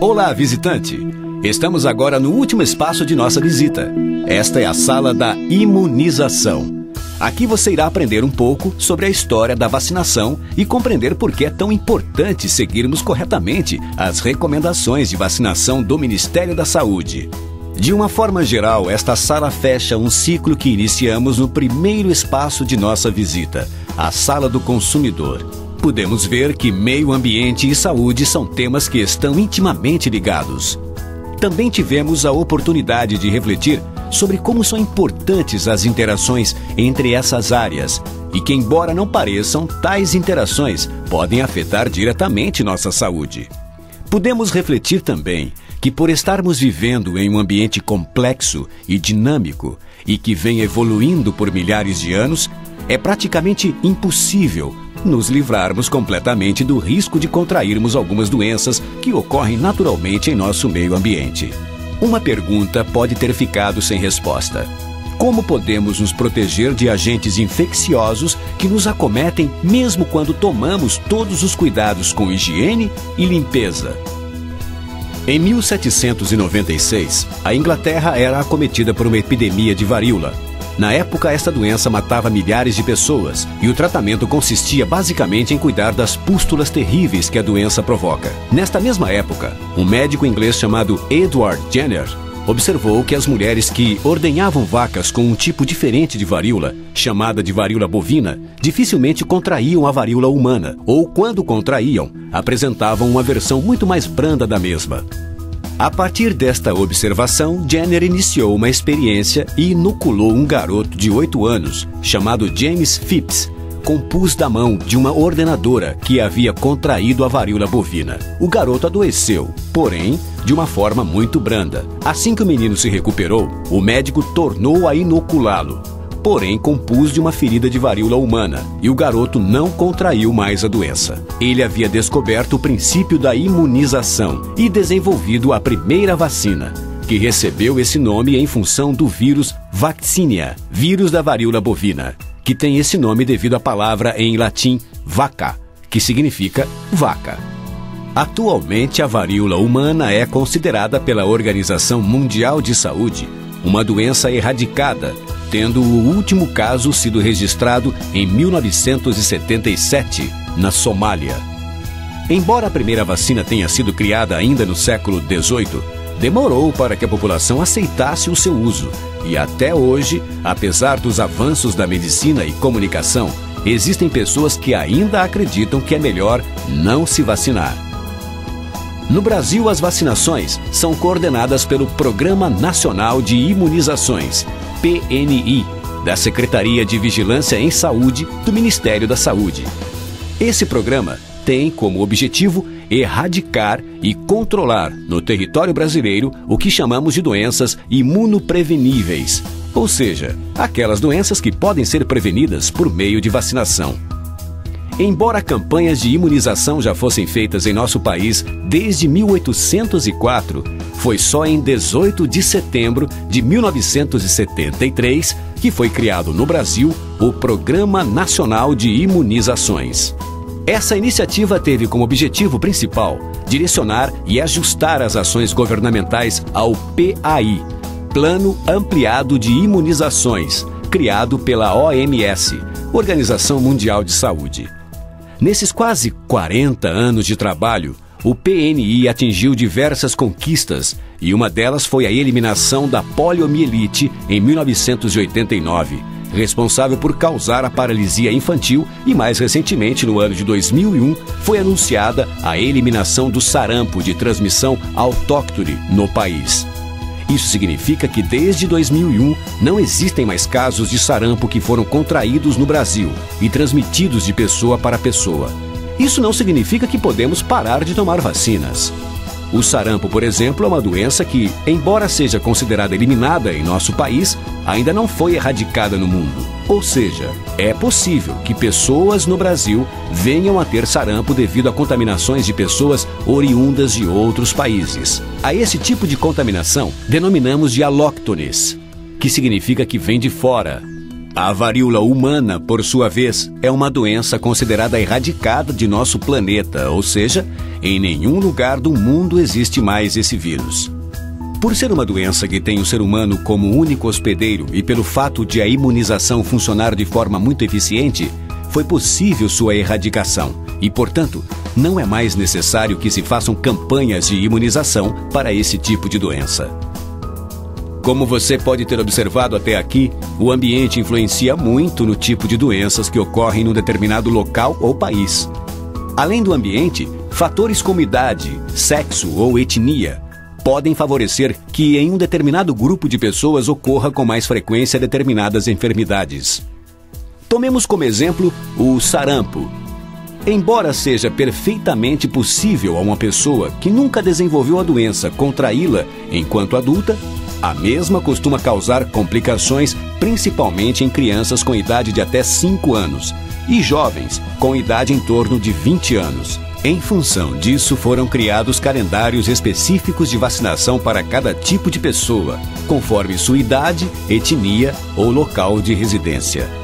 Olá, visitante! Estamos agora no último espaço de nossa visita. Esta é a sala da imunização. Aqui você irá aprender um pouco sobre a história da vacinação e compreender por que é tão importante seguirmos corretamente as recomendações de vacinação do Ministério da Saúde. De uma forma geral, esta sala fecha um ciclo que iniciamos no primeiro espaço de nossa visita, a Sala do Consumidor. Podemos ver que meio ambiente e saúde são temas que estão intimamente ligados. Também tivemos a oportunidade de refletir sobre como são importantes as interações entre essas áreas e que, embora não pareçam, tais interações podem afetar diretamente nossa saúde. Podemos refletir também que, por estarmos vivendo em um ambiente complexo e dinâmico e que vem evoluindo por milhares de anos, é praticamente impossível nos livrarmos completamente do risco de contrairmos algumas doenças que ocorrem naturalmente em nosso meio ambiente. Uma pergunta pode ter ficado sem resposta. Como podemos nos proteger de agentes infecciosos que nos acometem mesmo quando tomamos todos os cuidados com higiene e limpeza? Em 1796, a Inglaterra era acometida por uma epidemia de varíola. Na época, esta doença matava milhares de pessoas e o tratamento consistia basicamente em cuidar das pústulas terríveis que a doença provoca. Nesta mesma época, um médico inglês chamado Edward Jenner observou que as mulheres que ordenhavam vacas com um tipo diferente de varíola, chamada de varíola bovina, dificilmente contraíam a varíola humana, ou quando contraíam, apresentavam uma versão muito mais branda da mesma. A partir desta observação, Jenner iniciou uma experiência e inoculou um garoto de 8 anos, chamado James Phipps, com pus da mão de uma ordenadora que havia contraído a varíola bovina. O garoto adoeceu, porém, de uma forma muito branda. Assim que o menino se recuperou, o médico tornou a inoculá-lo, porém com pus de uma ferida de varíola humana, e o garoto não contraiu mais a doença. Ele havia descoberto o princípio da imunização e desenvolvido a primeira vacina, que recebeu esse nome em função do vírus Vaccinia, vírus da varíola bovina, que tem esse nome devido à palavra em latim vacca, que significa vaca. Atualmente, a varíola humana é considerada pela Organização Mundial de Saúde uma doença erradicada, tendo o último caso sido registrado em 1977, na Somália. Embora a primeira vacina tenha sido criada ainda no século XVIII, demorou para que a população aceitasse o seu uso, e até hoje, apesar dos avanços da medicina e comunicação, existem pessoas que ainda acreditam que é melhor não se vacinar. No Brasil, as vacinações são coordenadas pelo Programa Nacional de Imunizações, PNI, da Secretaria de Vigilância em Saúde do Ministério da Saúde. Esse programa tem como objetivo erradicar e controlar no território brasileiro o que chamamos de doenças imunopreveníveis, ou seja, aquelas doenças que podem ser prevenidas por meio de vacinação. Embora campanhas de imunização já fossem feitas em nosso país desde 1804, foi só em 18 de setembro de 1973 que foi criado no Brasil o Programa Nacional de Imunizações. Essa iniciativa teve como objetivo principal direcionar e ajustar as ações governamentais ao PAI, Plano Ampliado de Imunizações, criado pela OMS, Organização Mundial de Saúde. Nesses quase 40 anos de trabalho, o PNI atingiu diversas conquistas e uma delas foi a eliminação da poliomielite em 1989, responsável por causar a paralisia infantil, e mais recentemente, no ano de 2001, foi anunciada a eliminação do sarampo de transmissão autóctone no país. Isso significa que desde 2001 não existem mais casos de sarampo que foram contraídos no Brasil e transmitidos de pessoa para pessoa. Isso não significa que podemos parar de tomar vacinas. O sarampo, por exemplo, é uma doença que, embora seja considerada eliminada em nosso país, ainda não foi erradicada no mundo. Ou seja, é possível que pessoas no Brasil venham a ter sarampo devido a contaminações de pessoas oriundas de outros países. A esse tipo de contaminação denominamos de alóctones, que significa que vem de fora. A varíola humana, por sua vez, é uma doença considerada erradicada de nosso planeta, ou seja, em nenhum lugar do mundo existe mais esse vírus. Por ser uma doença que tem o ser humano como único hospedeiro e pelo fato de a imunização funcionar de forma muito eficiente, foi possível sua erradicação e, portanto, não é mais necessário que se façam campanhas de imunização para esse tipo de doença. Como você pode ter observado até aqui, o ambiente influencia muito no tipo de doenças que ocorrem num determinado local ou país. Além do ambiente, fatores como idade, sexo ou etnia podem favorecer que em um determinado grupo de pessoas ocorra com mais frequência determinadas enfermidades. Tomemos como exemplo o sarampo. Embora seja perfeitamente possível a uma pessoa que nunca desenvolveu a doença contraí-la enquanto adulta, a mesma costuma causar complicações principalmente em crianças com idade de até 5 anos e jovens com idade em torno de 20 anos. Em função disso, foram criados calendários específicos de vacinação para cada tipo de pessoa, conforme sua idade, etnia ou local de residência.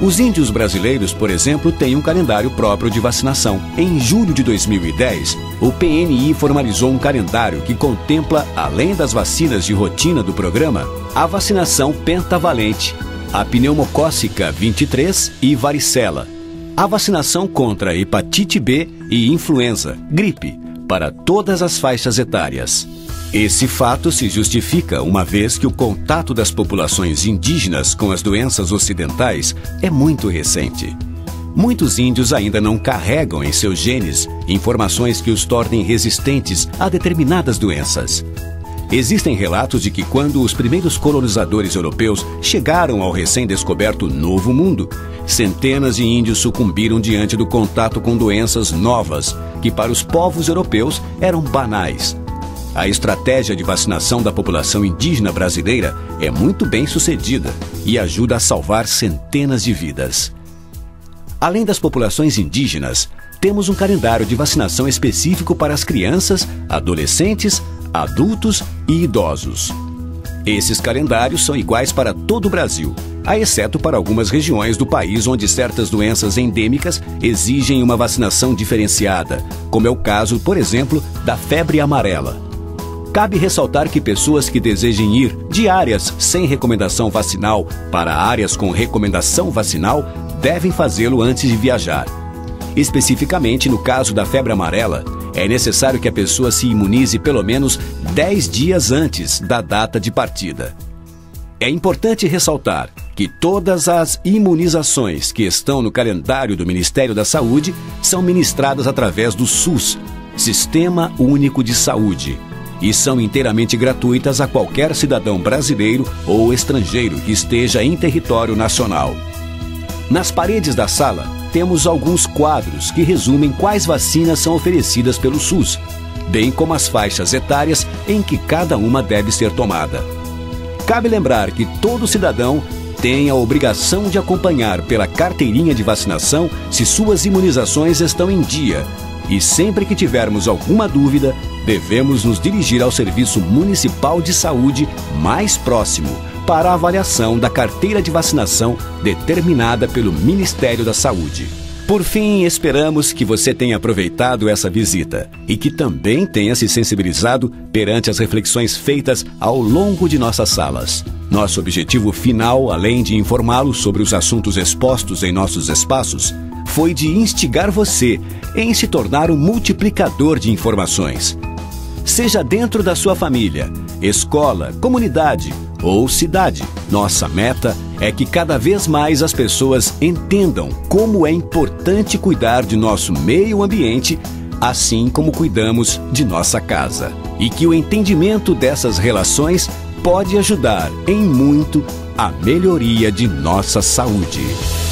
Os índios brasileiros, por exemplo, têm um calendário próprio de vacinação. Em julho de 2010, o PNI formalizou um calendário que contempla, além das vacinas de rotina do programa, a vacinação pentavalente, a pneumocócica 23 e varicela, a vacinação contra hepatite B e influenza, gripe, para todas as faixas etárias. Esse fato se justifica uma vez que o contato das populações indígenas com as doenças ocidentais é muito recente. Muitos índios ainda não carregam em seus genes informações que os tornem resistentes a determinadas doenças. Existem relatos de que quando os primeiros colonizadores europeus chegaram ao recém-descoberto Novo Mundo, centenas de índios sucumbiram diante do contato com doenças novas que para os povos europeus eram banais. A estratégia de vacinação da população indígena brasileira é muito bem sucedida e ajuda a salvar centenas de vidas. Além das populações indígenas, temos um calendário de vacinação específico para as crianças, adolescentes, adultos e idosos. Esses calendários são iguais para todo o Brasil, exceto para algumas regiões do país onde certas doenças endêmicas exigem uma vacinação diferenciada, como é o caso, por exemplo, da febre amarela. Cabe ressaltar que pessoas que desejem ir de áreas sem recomendação vacinal para áreas com recomendação vacinal devem fazê-lo antes de viajar. Especificamente no caso da febre amarela, é necessário que a pessoa se imunize pelo menos 10 dias antes da data de partida. É importante ressaltar que todas as imunizações que estão no calendário do Ministério da Saúde são ministradas através do SUS, Sistema Único de Saúde, e são inteiramente gratuitas a qualquer cidadão brasileiro ou estrangeiro que esteja em território nacional. Nas paredes da sala, temos alguns quadros que resumem quais vacinas são oferecidas pelo SUS, bem como as faixas etárias em que cada uma deve ser tomada. Cabe lembrar que todo cidadão tem a obrigação de acompanhar pela carteirinha de vacinação se suas imunizações estão em dia, e sempre que tivermos alguma dúvida, devemos nos dirigir ao Serviço Municipal de Saúde mais próximo para a avaliação da carteira de vacinação determinada pelo Ministério da Saúde. Por fim, esperamos que você tenha aproveitado essa visita e que também tenha se sensibilizado perante as reflexões feitas ao longo de nossas salas. Nosso objetivo final, além de informá-lo sobre os assuntos expostos em nossos espaços, foi de instigar você em se tornar um multiplicador de informações. Seja dentro da sua família, escola, comunidade ou cidade, nossa meta é que cada vez mais as pessoas entendam como é importante cuidar de nosso meio ambiente, assim como cuidamos de nossa casa. E que o entendimento dessas relações pode ajudar em muito a melhoria de nossa saúde.